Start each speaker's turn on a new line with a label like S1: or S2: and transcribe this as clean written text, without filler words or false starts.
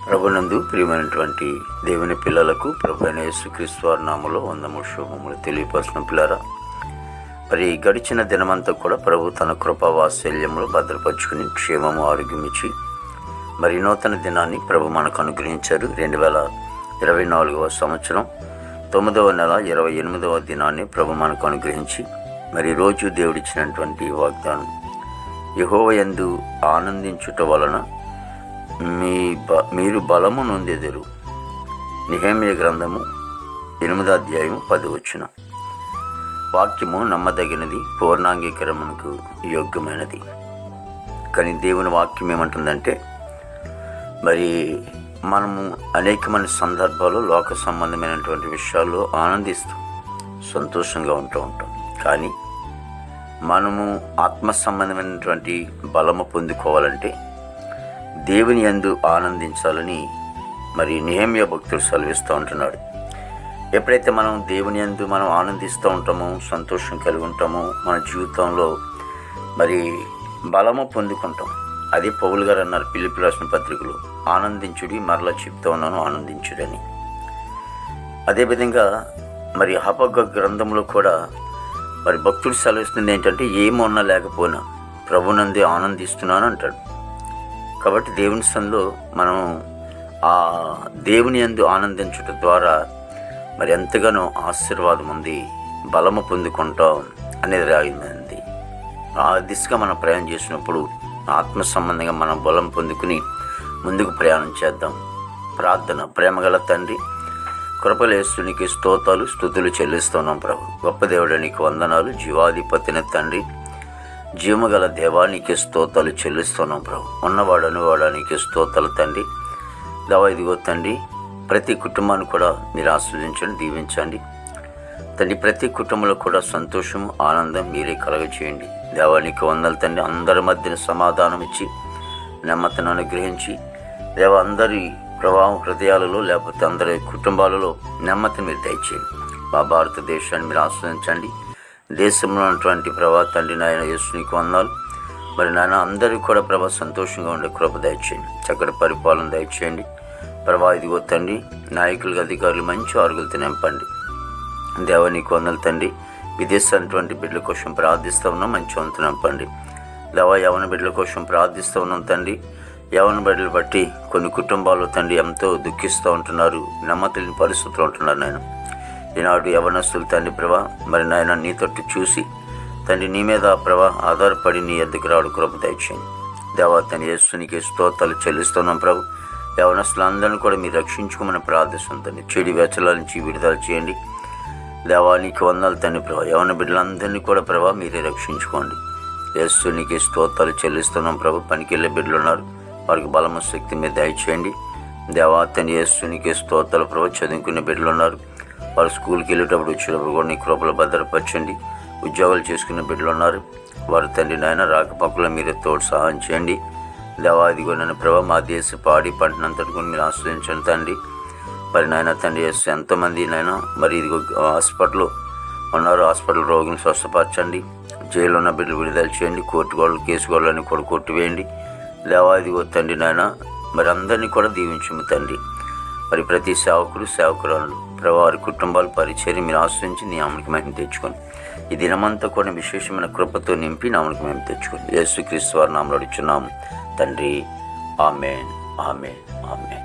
S1: ప్రభునందు ప్రియమైనటువంటి దేవుని పిల్లలకు ప్రభు అయిన యేసుక్రీస్తు వారి నామములో వందములు శుభములు తెలియపరిచిన పిల్లరా, మరి గడిచిన దినమంతా కూడా ప్రభు తన కృపా వాత్సల్యములు భద్రపరుచుకుని క్షేమము ఆరోగ్యం ఇచ్చి మరి నూతన దినాన్ని ప్రభు మనకు అనుగ్రహించారు. 2024వ సంవత్సరం 9వ నెల 28వ దినాన్ని ప్రభు మనకు అనుగ్రహించి మరి రోజు దేవుడిచ్చినటువంటి వాగ్దానం, యెహోవా యందు ఆనందించుట వలన మీరు బలము నొందెదరు. నెహెమ్యా గ్రంథము 8వ అధ్యాయము 10వ వాక్యము నమ్మదగినది, పూర్ణాంగీకరణకు యోగ్యమైనది. కానీ దేవుని వాక్యం ఏమంటుందంటే, మరి మనము అనేకమైన సందర్భాల్లో లోక సంబంధమైనటువంటి విషయాల్లో ఆనందిస్తూ సంతోషంగా ఉంటాం. కానీ మనము ఆత్మ సంబంధమైనటువంటి బలము పొందుకోవాలంటే దేవుని యందు ఆనందించాలని మరి నెహెమ్యా భక్తుడు సెలవిస్తూ ఉంటున్నాడు. ఎప్పుడైతే మనం దేవుని యందు మనం ఆనందిస్తూ ఉంటామో, సంతోషం కలిగి ఉంటామో, మన జీవితంలో మరి బలము పొందుకుంటాం. అదే పౌలు గారు అన్నారు ఫిలిప్పీయులకు రాసిన పత్రికలో, ఆనందించుడి, మరలా చెప్తూ ఉన్నాను ఆనందించుడని. అదేవిధంగా మరి హబక్కూ గ్రంథంలో కూడా మరి భక్తుడు సెలవిస్తుంది ఏంటంటే, ఏమన్నా లేకపోయినా ప్రభునందే ఆనందిస్తున్నాను అంటాడు. కాబట్టి దేవుని సన్నిధిలో మనం ఆ దేవుని యందు ఆనందించడం ద్వారా మరి ఎంతగానో ఆశీర్వాదం ఉంది, బలము పొందుకుంటాం అనేది రాయింది. ఆ దిశగా మనం ప్రయాణం చేసినప్పుడు ఆత్మ సంబంధంగా మనం బలం పొందుకుని ముందుకు ప్రయాణం చేద్దాం. ప్రార్థన. ప్రేమగల తండ్రి, కృపలేస్తునికి స్తోత్రాలు స్తుతులు చెల్లిస్తున్నాం ప్రభు. గొప్ప దేవుడు నీకు వందనాలు. జీవాధిపతిని తండ్రి, జీవగల దేవానికి స్తోత్రాలు చెల్లిస్తున్నాం ప్రభు. ఉన్నవాడు అనువాడానికి స్తోత్రాలు తండ్రి. ఇదిగో తండ్రి, ప్రతి కుటుంబాన్ని కూడా మీరు ఆస్వాదించండి, దీవించండి తండ్రి. ప్రతి కుటుంబంలో కూడా సంతోషము, ఆనందం మీరే కలగచేయండి. దేవానికి వందలు తండ్రి. అందరి మధ్యన సమాధానం ఇచ్చి నెమ్మదిని అనుగ్రహించి అందరి ప్రభావం హృదయాలలో, లేకపోతే అందరి కుటుంబాలలో నెమ్మదిని మీరు దయచేయండి. మా భారతదేశాన్ని మీరు ఆస్వాదించండి. దేశంలో ఉన్నటువంటి ప్రభా తండ్రి, నాయన యేసునికి వందనాలు. మరి నాయన అందరూ కూడా ప్రభా సంతోషంగా ఉండే కృప దయచేయండి, చక్కటి పరిపాలన దయచేయండి ప్రభా. ఇదిగో తండ్రి, నాయకులకు అధికారులు మంచి ఆరోగ్యాలతో నింపండి. దేవానికి వందలు తండ్రి. విదేశాలటువంటి బిడ్డల కోసం ప్రార్థిస్తూ ఉన్నాం, మంచి వంతు నింపండి. యవన బిడ్డల కోసం ప్రార్థిస్తూ ఉన్నాం తండ్రి. యవన బిడ్డలు బట్టి కొన్ని కుటుంబాల్లో తండ్రి ఎంతో దుఃఖిస్తూ ఉంటున్నారు, నెమ్మదిని పరిస్థితులు ఉంటున్నారు. నాయన ఈనాడు యవనస్తులు తండ్రి ప్రభా, మరి నాయన నీ తట్టు చూసి తండ్రి నీ మీద ప్రభా ఆధారపడి నీ ఎద్దుకు రాడు కృప దయచేయండి. దేవా తండ్రి యేసునికి స్తోత్రాలు చెల్లిస్తున్నాం ప్రభు. యవనస్తులందరినీ కూడా మీరు రక్షించుకోమని ప్రార్థిస్తాం తండ్రి. చెడు వ్యసనాల నుంచి విడుదల చేయండి. దేవానికి వందనాలు తండ్రి ప్రభా. యవన బిడ్డలందరినీ కూడా ప్రభా మీరే రక్షించుకోండి. యేసునికి స్తోత్రాలు చెల్లిస్తున్నాం ప్రభు. పనికెళ్ళే బిడ్డలు ఉన్నారు, వారికి బలము శక్తి మీద దయచేయండి. దేవా తండ్రి యేసునికి స్తోత్రాలు ప్రభు. చదువుకునే బిడ్డలు ఉన్నారు, వారు స్కూల్కి వెళ్ళేటప్పుడు వచ్చేటప్పుడు కూడా నీ కృపలో భద్రపరచండి. ఉద్యోగాలు చేసుకునే బిడ్డలు ఉన్నారు, వారు తండ్రి నాయన రాకపోకలో మీరే తోడు సహాయం చేయండి. దేవాదిగో నన్ను ప్రభావ మా దేశ పాడి పంటనంతటి కూడా మీరు ఆస్వాదించండి తండ్రి. మరి నాయన తండ్రి ఎంతోమంది నాయన మరి ఇదిగో హాస్పిటల్లో ఉన్నారు, హాస్పిటల్ రోగులను స్వస్థపరచండి. జైలు ఉన్న బిడ్డలు విడుదల చేయండి. కోర్టు గోడలు, కేసు గోడలని కూడా కొట్టివేయండి. దేవాదిగో తండ్రి నాయన మరి అందరినీ కూడా దీవించము తండ్రి. మరి ప్రతి సేవకుడు, సేవకురాలు ప్రభావ వారి కుటుంబాలు పరిచయం మీరు ఆశ్రయించి నీ నామమునకు మహిమ తెచ్చుకొని ఈ దినమంతా కూడా విశేషమైన కృపతో నింపి నామమునకు మహిమ తెచ్చుకొని యేసుక్రీస్తు వారి నామములో అడుగుచున్నాము తండ్రి. ఆమేన్, ఆమేన్, ఆమేన్.